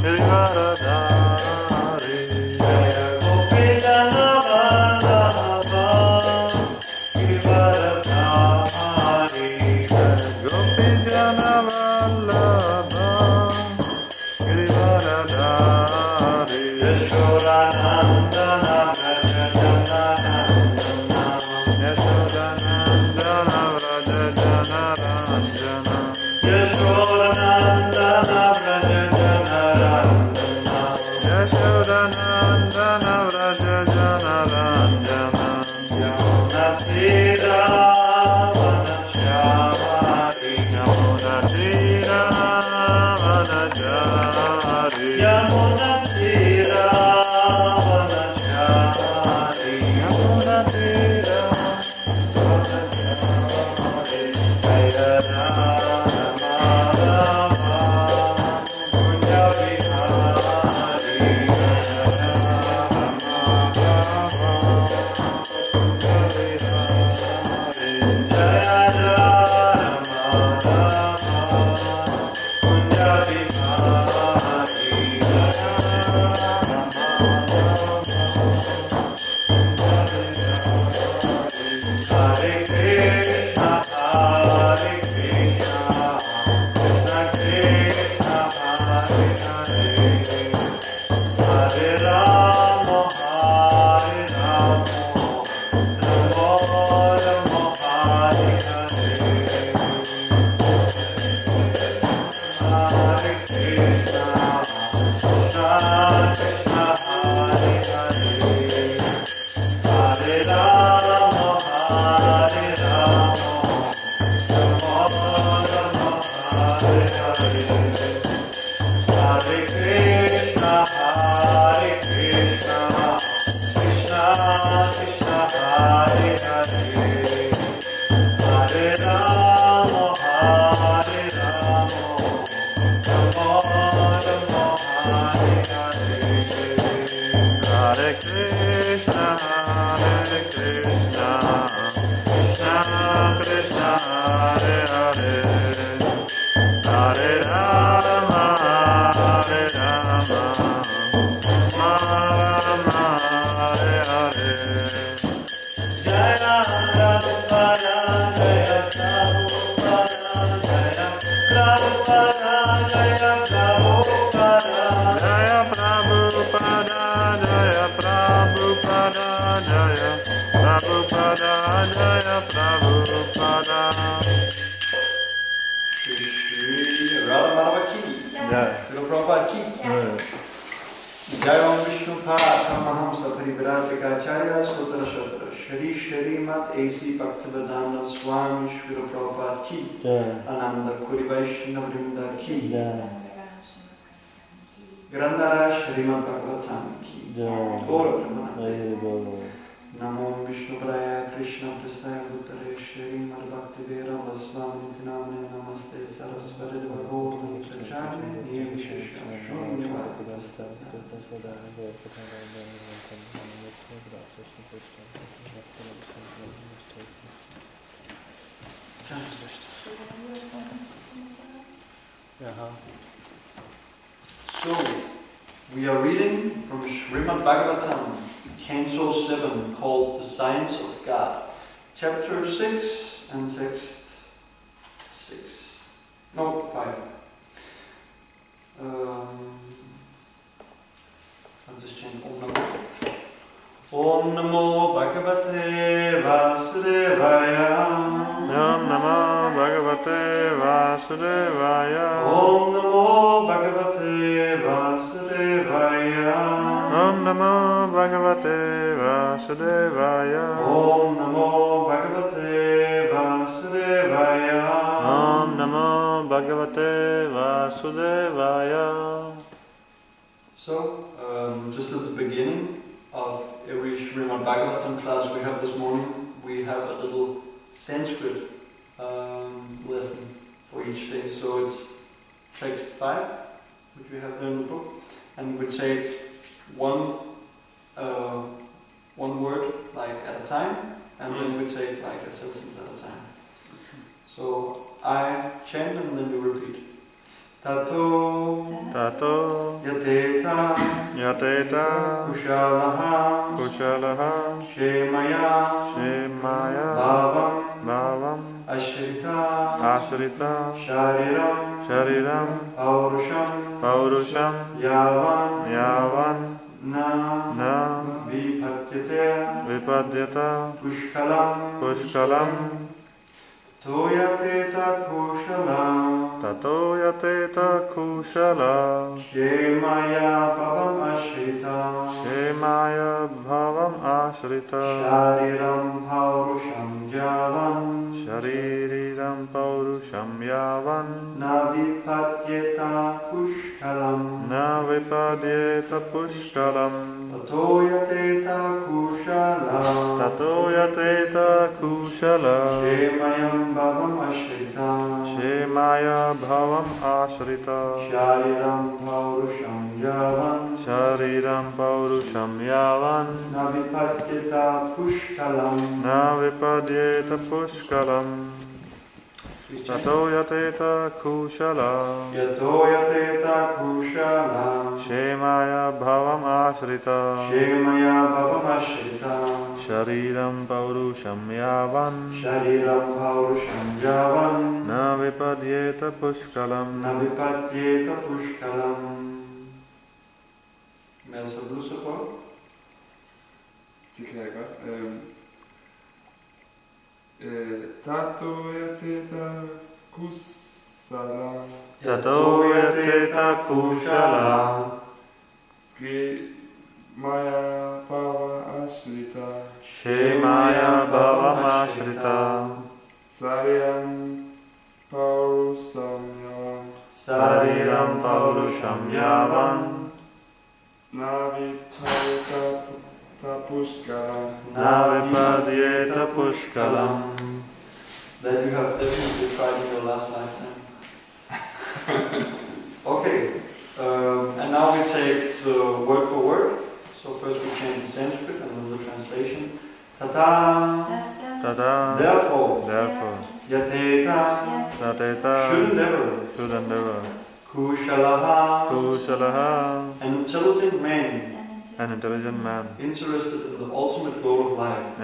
Givaradhari Jaya Gopijana Vallabha Givaradhari Jaya Gopijana Vallabha Givaradhari Yashodanandana Vrajajanarandana Yashodanandana Vrajajanarandana Yashodanandana Vrajajanarandana Yashodanandana Vrajajanarandana Yamunatira Vanachamari Yamunatira Vanachamari Yamunatira Vanachamari Yamunatira Vanachamari Jaya Rama Rama Kunja Vihari Jaya Rama Rama Kunja Vihari Jaya Rama Rama Kunja Vihari Jaya Hare Krishna, Hare Krishna, Krishna Krishna, Hare Hare, Hare Rama, Hare Rama, Rama Rama, Hare Hare, Hare Krishna, Krishna Krishna, Hare Hare, Hare Rama, Hare Rama, Rama Rama, Hare Hare, Hare Krishna, Hare Krishna, Krishna Krishna, Hare Hare, Hare Rama, Hare Rama, Rama Rama, Hare Hare, Hare Krishna, Hare Krishna, Krishna Krishna, Hare Hare, Hare Rama, Hare Rama, Rama Hare Hare. Jaya Prabhupada, Jaya Prabhupada, Jaya Prabhupada, Jaya Prabhupada, Jaya Prabhupada, Jaya Prabhupada, Jaya Prabhupada, Jaya Prabhupada. Shri Radha Madhava ki, Jai Prabhupada ki, Jai Om Vishnu Pata Mahamsa Parivrajagacharya Sutra Shatra Shri Shrimat A.C. Bhaktivedanta Swami Shri Prabhupada ki, Ananda Kuri Vaishnava Vrinda ki, Grandara Shrimat Bhagavatam ki, Gaura Premanande. Namo Vishnu Praya Krishna Prasthaya Bhutare Shrimad Bhaktivedanta Swami Namane Namaste Saraswati Bhagavani Prachari Nirvishesha Shunyavadi So, we are reading from Srimad Bhagavatam, Canto 7, called The Science of God, Chapter 6 and Text 6. No, 5. I'll just change Om Namo. Om Namo Bhagavate Vasudevaya. Om Namo Bhagavate Vasudevaya. Om Namo Bhagavate Vasudevaya. Om Namo Bhagavate Vasudevaya. Om Namo Bhagavate Vasudevaya. Om Namo Bhagavate Vasudevaya. So, just at the beginning of every Srimad Bhagavatam class we have this morning, we have a little Sanskrit lesson for each day. So it's text 5, which we have there in the book, and we take one word like at a time, and then we take like a sentence at a time. So I chant and then we repeat. Tato yateta kushalaha shemaya bhavam ashrita shariram paurusham yavan na vipadyata pushkalam tato yateta kushala shemaya bhavam ashrita shariram paurusham yavan na vipadyeta pushkalam tato yateta kushala shemaya bhavam ashrita shariram paurusham yavan na vipadyeta pushkalam tato yateta kushala shemaya bhavam ashrita shariram paurusham yavan na vipadyeta pushkalam Mais ça blue ce quoi? C'est clair quoi? Tato yateta kushala Maya bhava ashrita shemaya bhavam ashrita Sariram paurusham yavan Navipadyeta pushkalam. That you have definitely tried in your last lifetime. Okay, and now we take the word for word. So first we change the Sanskrit and then the translation. Tata. Therefore. Yateta. Should endeavor. Kushalaha. An intelligent man. Interested in the ultimate goal of life.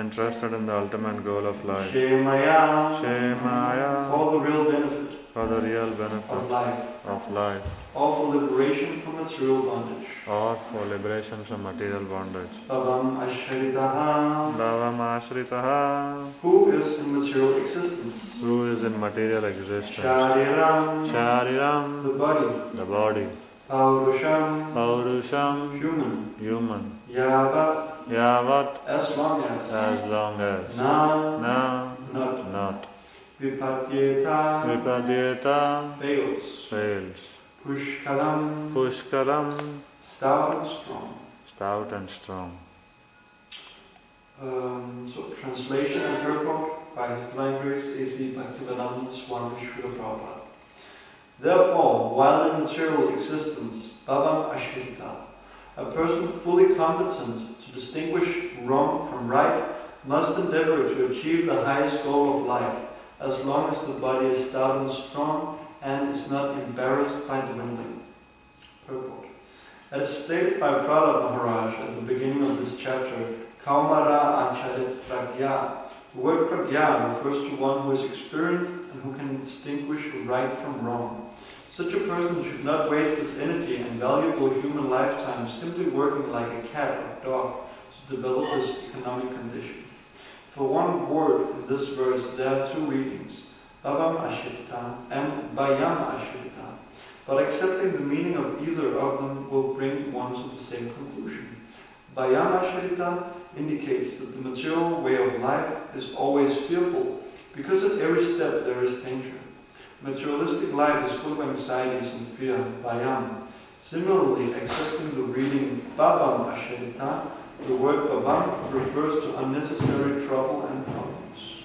Shemaya. For the real benefit. Of life. Or for liberation from material bondage. Bhavam ashritaha. Who is in material existence. Shariram. The body. Paurusham. Human. Yavat. As long as. Not. Vipadyeta. Fails. Pushkalam. Stout and strong. So translation and purport by His Divine Grace A.C. Bhaktivedanta Swami Srila Prabhupada. Therefore, while in material existence, bhavam ashrita, a person fully competent to distinguish wrong from right must endeavor to achieve the highest goal of life, as long as the body is stout and strong and is not embarrassed by dwindling. Purport. As stated by Prahlad Maharaj at the beginning of this chapter, Kaumara Acharit Pragya. The word pragya refers to one who is experienced and who can distinguish right from wrong. Such a person should not waste his energy and valuable human lifetime simply working like a cat or dog to develop his economic condition. For one word in this verse, there are two readings, Bhavam Ashrita and Bhayam Ashrita. But accepting the meaning of either of them will bring one to the same conclusion. Bhayam Ashrita indicates that the material way of life is always fearful, because at every step there is danger. Materialistic life is full of anxieties and fear, Bhayam. Similarly, accepting the reading Bhavam Ashrita, the word Bhavam refers to unnecessary trouble and problems.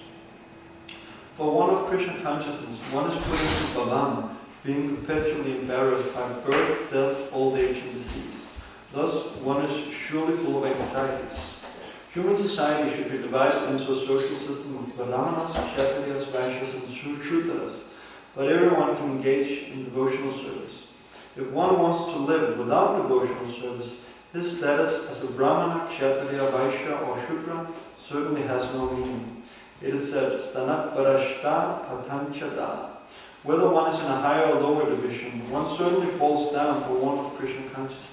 For one of Krishna consciousness, one is put into Bhavam, being perpetually embarrassed by birth, death, old age, and disease. Thus, one is surely full of anxieties. Human society should be divided into a social system of Brahmanas, Kshatriyas, Vaishyas, and Shudras. but everyone can engage in devotional service. If one wants to live without devotional service, his status as a Brahmana, Kshatriya, Vaishya or Shudra certainly has no meaning. It is said, Stanat Parashta Patanchada. Whether one is in a higher or lower division, one certainly falls down for want of Krishna consciousness.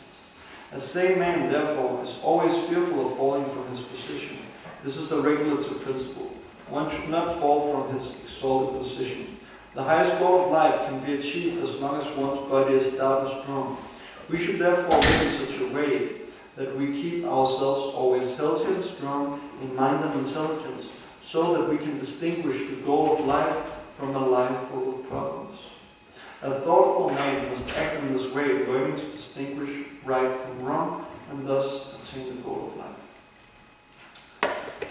A sane man, therefore, is always fearful of falling from his position. This is a regulative principle. One should not fall from his exalted position. The highest goal of life can be achieved as long as one's body is stout and strong. We should therefore live in such a way that we keep ourselves always healthy and strong in mind and intelligence, so that we can distinguish the goal of life from a life full of problems. A thoughtful man must act in this way, learning to distinguish right from wrong, and thus attain the goal of life.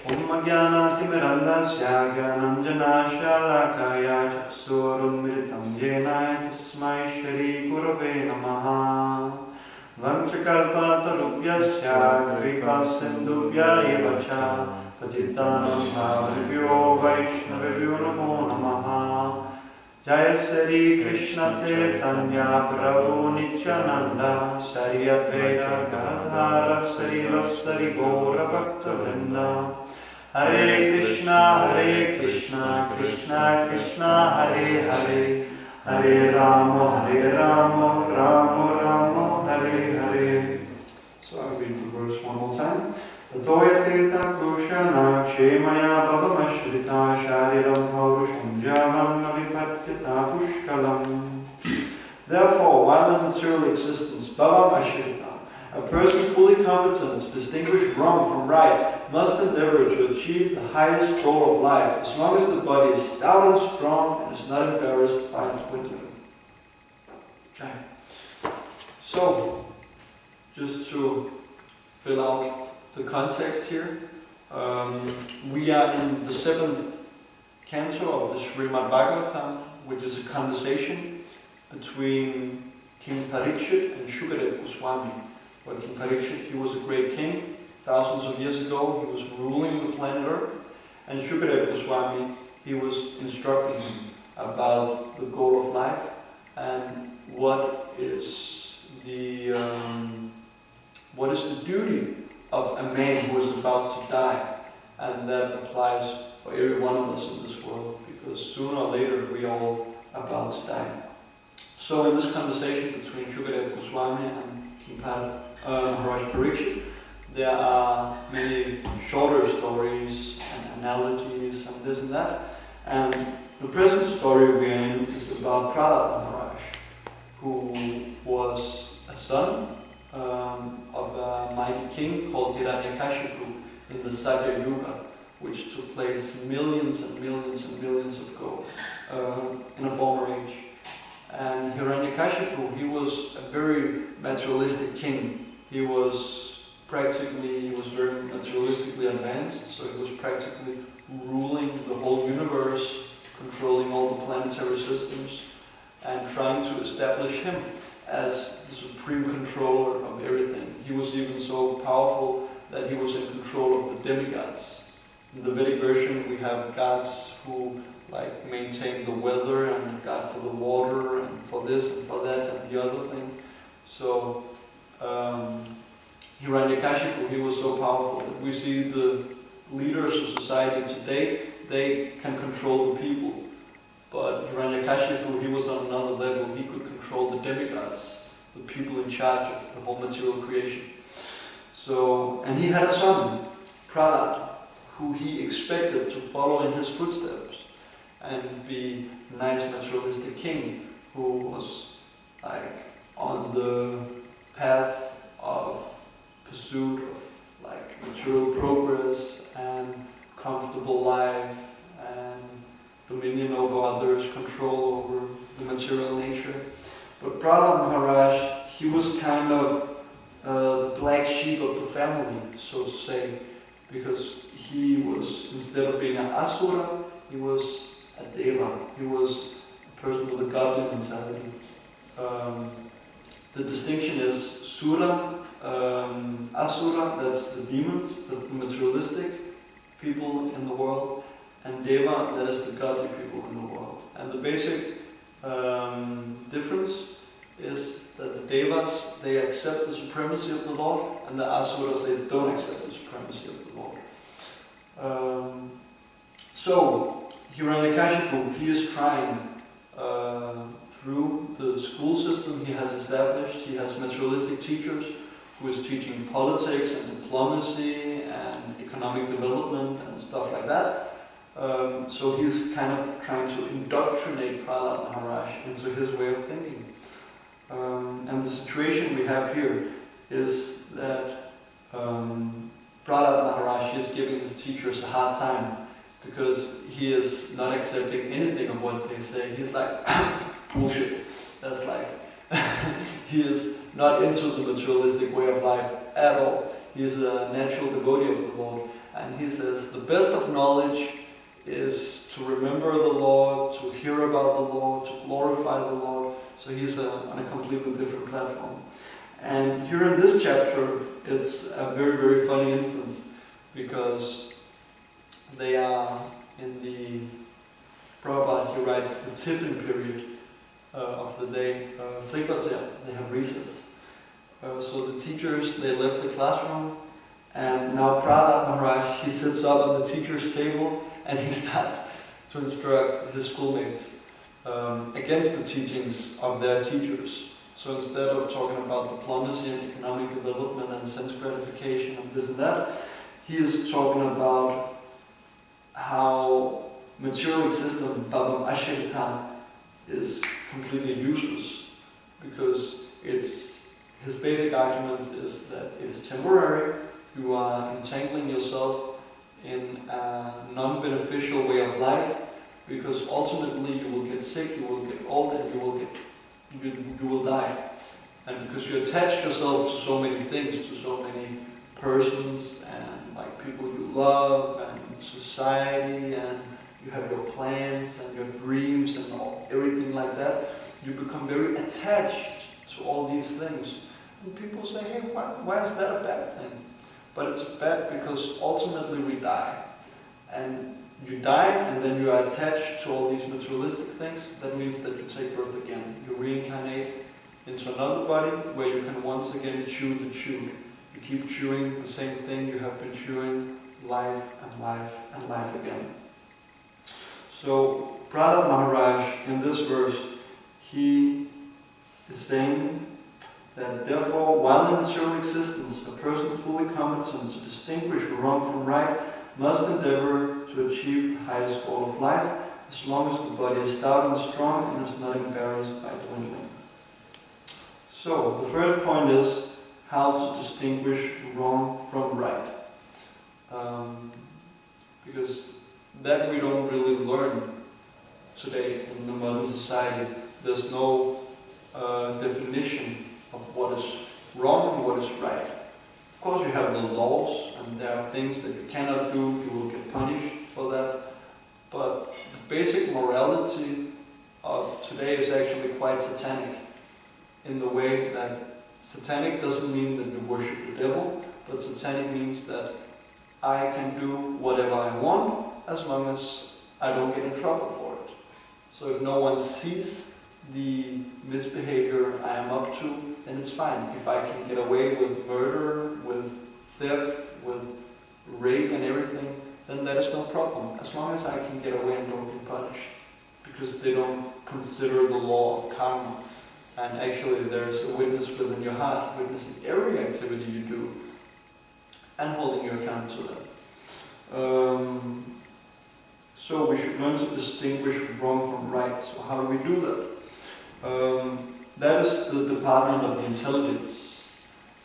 Om Jnana Timirandasya Gyananjana Shalakaya Chaksurunmritam Yena Tasmai Shri Gurave Namaha Vanchakalpatarubhyasya Kripa Sindhubhya Evacha Patitanam Bhavaribhyo Vaishnavibhyo Namo Namaha Jaya Sri Krishna Chaitanya Prabhu Nityananda Sri Advaita Gadadhara Sri Vasari Gaura Bhakta Vrinda Hare Krishna, Krishna Krishna, Hare Hare Hare Rama, Rama Rama, Hare Hare. So I'll read the verse one more time. Tatoya teta kushana kshemaya bhavamashvrita shariram paurusham javam navipatyata pushkalam. Therefore, while in material existence, bhavam ashrita, a person fully competent to distinguish wrong from right, must endeavor to achieve the highest goal of life, as long as the body is stout and strong and is not embarrassed by dwindling. Okay. So, just to fill out the context here, we are in the 7th canto of the Srimad Bhagavatam, which is a conversation between King Parikshit and Shukadeva Goswami. Well, King Parikshit, he was a great king. Thousands of years ago, he was ruling the planet Earth. And Shukadeva Goswami, he was instructing him about the goal of life and what is the duty of a man who is about to die. And that applies for every one of us in this world, because sooner or later we are all about to die. So in this conversation between Shukadeva Goswami and King Maharaj Parikshit, there are many shorter stories and analogies and this and that. And the present story we're in is about Prahlad Maharaj, who was a son of a mighty king called Hiranyakashipu in the Satya Yuga, which took place millions and millions and millions ago in a former age. And Hiranyakashipu, he was a very materialistic king. He was very materialistically advanced, so he was practically ruling the whole universe, controlling all the planetary systems, and trying to establish him as the supreme controller of everything. He was even so powerful that he was in control of the demigods. In the Vedic version, we have gods who maintain the weather, and a god for the water, and for this and for that and the other thing. So Hiranyakashipu, he was so powerful that we see the leaders of society today, they can control the people. But Hiranyakashipu, he was on another level. He could control the demigods, the people in charge of the whole material creation. So, and he had a son, Prahlad, who he expected to follow in his footsteps and be a nice materialistic king who was on the path of pursuit of material progress and comfortable life and dominion over others, control over the material nature. But Prahlad Maharaj, he was kind of the black sheep of the family, so to say, because he was, instead of being an asura, he was a deva. He was a person with a godly mentality. The distinction is sura, asura, that's the demons, that's the materialistic people in the world, and deva, that is the godly people in the world. And the basic difference is that the Devas, they accept the supremacy of the Lord, and the Asuras, they don't accept the supremacy of the Lord. So, Hiranyakashipu, he is trying through the school system he has established. He has materialistic teachers who is teaching politics and diplomacy and economic development and stuff like that. So he's kind of trying to indoctrinate Prahlad Maharaj into his way of thinking. And the situation we have here is that Prahlad Maharaj is giving his teachers a hard time because he is not accepting anything of what they say. He's like, bullshit. That's like, he is not into the materialistic way of life at all. He is a natural devotee of the Lord. And he says, the best of knowledge is to remember the Lord, to hear about the Lord, to glorify the Lord. So he's on a completely different platform. And here in this chapter, it's a very, very funny instance because they are in the, Prabhupada, he writes the tiffin period of the day, frikvarter, they have recess. So the teachers, they left the classroom, and now Prahlad Maharaj, he sits up at the teacher's table and he starts to instruct his schoolmates against the teachings of their teachers. So instead of talking about diplomacy and economic development and sense gratification and this and that, he is talking about how material system, Babam Ashirtan, is completely useless because his basic argument is that it's temporary. You are entangling yourself in a non-beneficial way of life because ultimately you will get sick, you will get old, and you will die. And because you attach yourself to so many things, to so many persons and like people you love and society, and you have your plans and your dreams and everything like that, you become very attached to all these things. And people say, hey, why is that a bad thing? But it's bad because ultimately we die. And you die and then you are attached to all these materialistic things. That means that you take birth again. You reincarnate into another body where you can once again chew the chew. You keep chewing the same thing you have been chewing life and life and life again. So Prahlad Maharaj, in this verse, he is saying that therefore, while in material existence, a person fully competent to distinguish wrong from right must endeavor to achieve the highest goal of life, as long as the body is stout and strong and is not embarrassed by dwindling. So, the first point is how to distinguish wrong from right. Because that we don't really learn today in the modern society. There's no definition of what is wrong and what is right. Of course you have the laws and there are things that you cannot do, you will get punished for that. But the basic morality of today is actually quite satanic in the way that satanic doesn't mean that you worship the devil, but satanic means that I can do whatever I want as long as I don't get in trouble for it. So if no one sees the misbehavior I am up to, then it's fine. If I can get away with murder, with theft, with rape and everything, then that is no problem. As long as I can get away and don't be punished. Because they don't consider the law of karma. And actually there's a witness within your heart, witnessing every activity you do, and holding you accountable to that. So we should learn to distinguish wrong from right. So how do we do that? That is the department of the intelligence.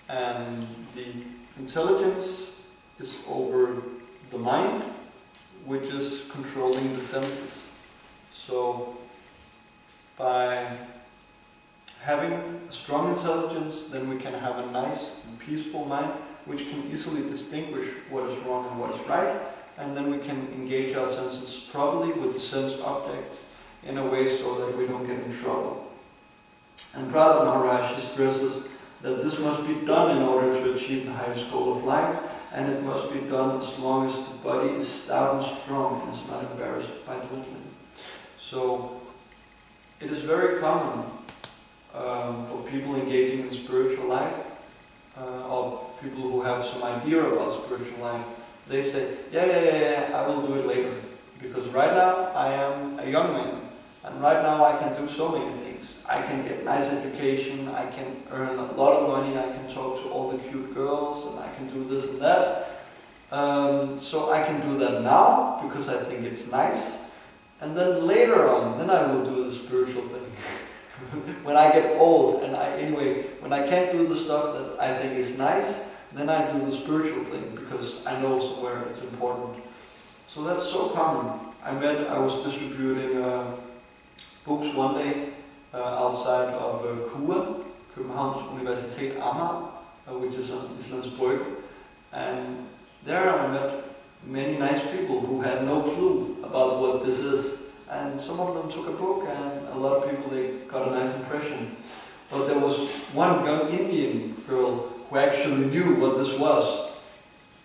And the intelligence is over the mind, which is controlling the senses. So by having a strong intelligence, then we can have a nice and peaceful mind, which can easily distinguish what is wrong and what is right, and then we can engage our senses properly with the sense objects in a way so that we don't get in trouble. And Prahlad Maharaj stresses that this must be done in order to achieve the highest goal of life, and it must be done as long as the body is stout and strong and is not embarrassed by dwindling. So it is very common for people engaging in spiritual life, or people who have some idea about spiritual life. They say, yeah, I will do it later. Because right now I am a young man, and right now I can do so many things. I can get nice education, I can earn a lot of money, I can talk to all the cute girls, and I can do this and that. So I can do that now, because I think it's nice. And then later on, then I will do the spiritual thing. When I get old, and when I can't do the stuff that I think is nice, then I do the spiritual thing, because I know somewhere it's important. So that's so common. I was distributing books one day outside of KUA, Københavns Universitet Amager, which is on Islands Brygge. And there I met many nice people who had no clue about what this is. And some of them took a book, and a lot of people, they got a nice impression. But there was one young Indian girl who actually knew what this was.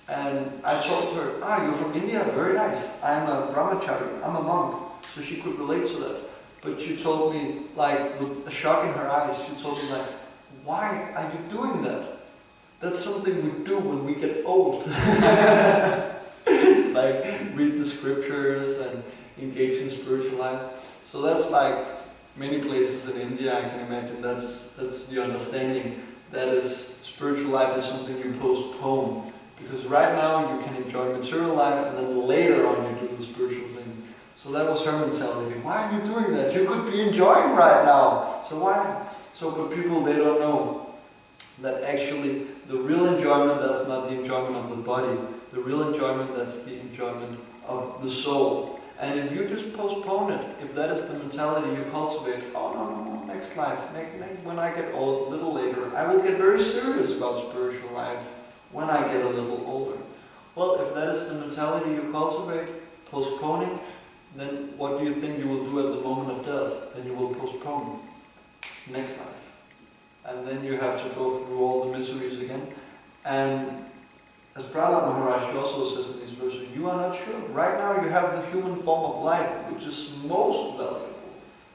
And I told her, you're from India, very nice. I'm a brahmachari, I'm a monk. So she could relate to that. But she told me, like, with a shock in her eyes, she told me, like, why are you doing that? That's something we do when we get old. Like, read the scriptures and engage in spiritual life. So that's like many places in India, I can imagine that's the understanding. That is, spiritual life is something you postpone. Because right now you can enjoy material life, and then later on you do the spiritual thing. So that was her mentality. Why are you doing that? You could be enjoying right now. So why? So but people, they don't know that actually the real enjoyment, that's not the enjoyment of the body. The real enjoyment, that's the enjoyment of the soul. And if you just postpone it, if that is the mentality you cultivate, no, next life, when I get old, a little later, I will get very serious about spiritual life when I get a little older. Well, if that is the mentality you cultivate, postponing, then what do you think you will do at the moment of death? Then you will postpone next life. And then you have to go through all the miseries again. And as Prahlad Maharaj also says in these verses, you are not sure. Right now you have the human form of life, which is most valuable.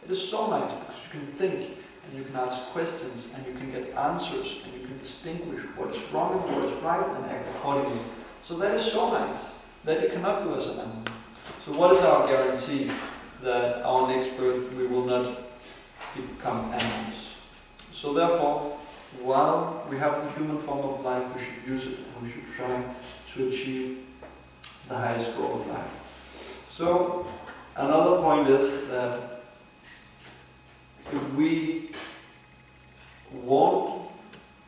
It is so nice because you can think, and you can ask questions, and you can get answers, and you can distinguish what is wrong and what is right, and act accordingly. So that is so nice that you cannot do as an animal. So what is our guarantee that our next birth we will not become animals? So therefore, while we have the human form of life, we should use it, and we should try to achieve the highest goal of life. So another point is that if we want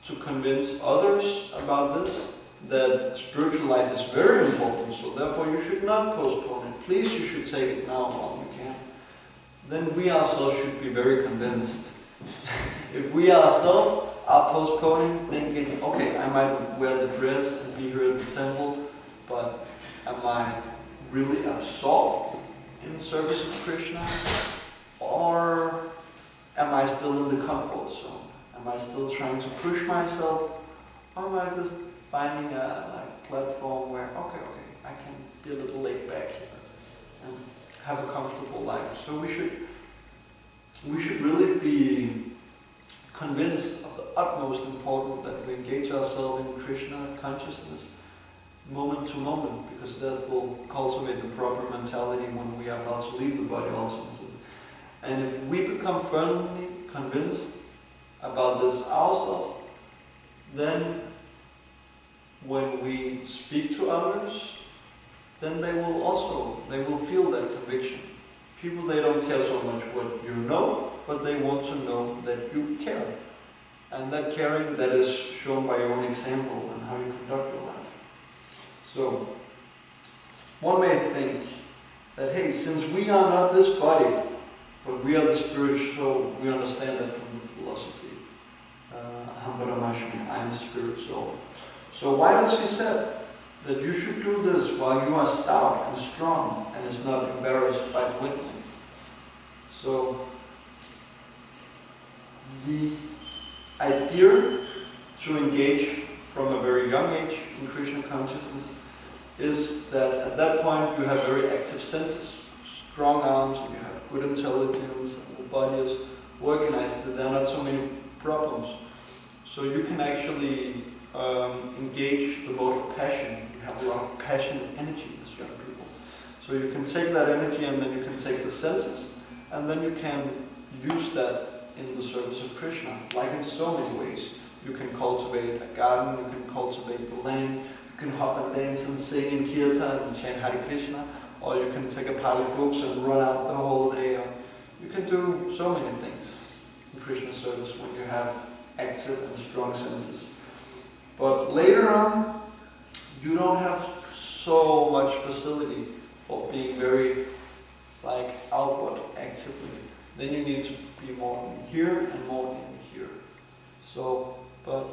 to convince others about this, that spiritual life is very important, so therefore you should not postpone it. Please, you should take it now while you can. Then we ourselves should be very convinced. If we ourselves are postponing, thinking, okay, I might wear the dress and be here at the temple, but am I really absorbed in service of Krishna? Or am I still in the comfort zone? Am I still trying to push myself? Or am I just finding a platform where, okay, I can be a little laid back here and have a comfortable life? So we should really be convinced of the utmost importance that we engage ourselves in Krishna consciousness moment to moment, because that will cultivate the proper mentality when we are about to leave the body ultimately. And if we become firmly convinced about this ourselves, then when we speak to others, then they will feel that conviction. People, they don't care so much what you know, but they want to know that you care. And that caring, that is shown by your own example and how you conduct your life. So, one may think that, hey, since we are not this body, but we are the spirit, so we understand that from the philosophy. I am the spirit soul. So why does he say that you should do this while you are stout and strong and is not embarrassed by dwindling? So, the idea to engage from a very young age in Krishna consciousness is that at that point you have very active senses, strong arms and you have good intelligence and the body is organized, there are not so many problems. So you can actually engage the mode of passion. You have a lot of passion and energy as young people. So you can take that energy and then you can take the senses and then you can use that in the service of Krishna, like in so many ways. You can cultivate a garden, you can cultivate the land, you can hop and dance and sing in kirtan and chant Hare Krishna, or you can take a pile of books and run out the whole day. Or you can do so many things in Krishna service when you have active and strong senses. But later on, you don't have so much facility for being very outward actively. Then you need to be more in here and more in here. So, but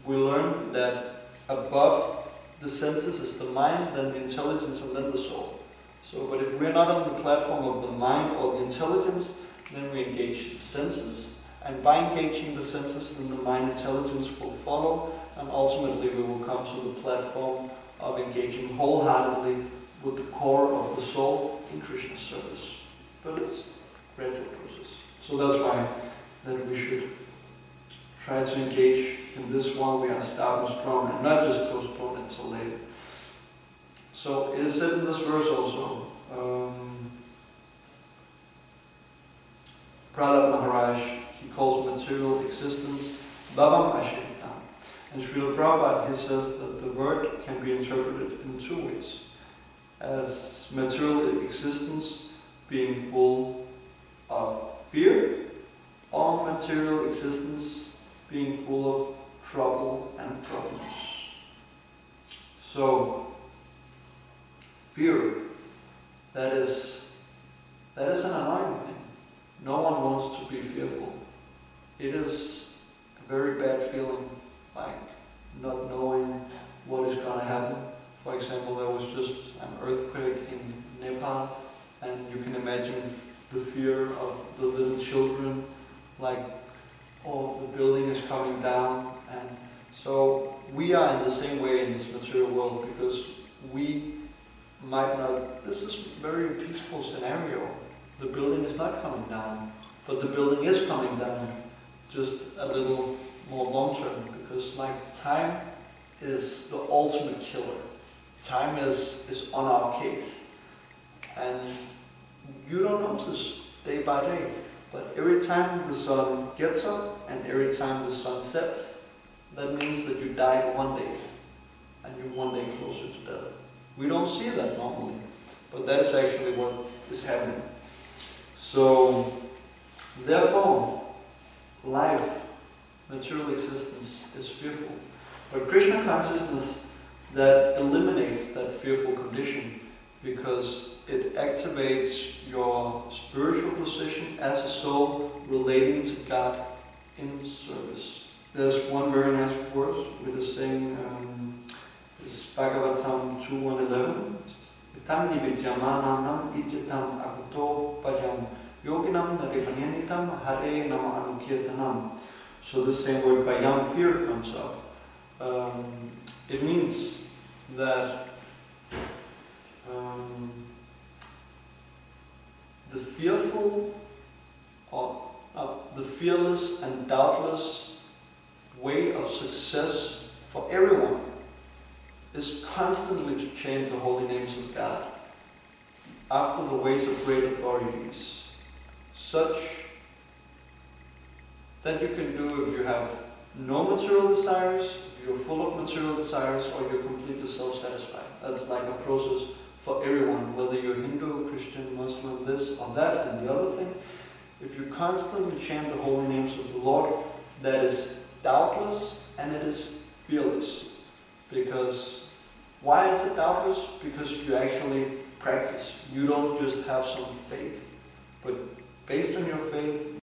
we learn that above the senses is the mind, then the intelligence, and then the soul. So, but if we're not on the platform of the mind or the intelligence, then we engage the senses. And by engaging the senses, then the mind intelligence will follow, and ultimately we will come to the platform of engaging wholeheartedly with the core of the soul in Krishna's service. But it's a gradual process. So that's why that we should try to engage in this while we are starting strong and not just postpone it until later. So it is said in this verse also, Prahlad Maharaj, he calls material existence Bhavam Ashita. And Srila Prabhupada, he says that the word can be interpreted in two ways. As material existence being full of fear, or material existence being full of trouble and problems. So, fear, that is an annoying thing. No one wants to be fearful. It is a very bad feeling, like not knowing what is going to happen. For example, there was just an earthquake in Nepal, and you can imagine the fear of the little children, like, oh, the building is coming down. And so we are in the same way in this material world, because we might not, this is a very peaceful scenario. The building is not coming down, but the building is coming down, just a little more long term, because time is the ultimate killer. Time is on our case. And you don't notice day by day, but every time the sun gets up and every time the sun sets, that means that you died one day, and you're one day closer to death. We don't see that normally, but that is actually what is happening. So, therefore, life, material existence, is fearful. But Krishna consciousness that eliminates that fearful condition, because it activates your spiritual position as a soul relating to God in service. There's one very nice verse with the saying, is Bhagavatam 2:11. Itam nividyamanam idyatam akuto pajam yoginam naripanyanitam hare nama anukirtanam. So the same word payam, fear, comes up. It means that the fearful, or the fearless and doubtless way of success for everyone is constantly to chant the holy names of God after the ways of great authorities, such that you can do if you have no material desires, if you're full of material desires, or you're completely self-satisfied. That's like a process for everyone, whether you're Hindu, Christian, Muslim, this or that and the other thing. If you constantly chant the holy names of the Lord, that is doubtless and it is fearless. Because, why is it doubtless? Because you actually practice. You don't just have some faith, but based on your faith,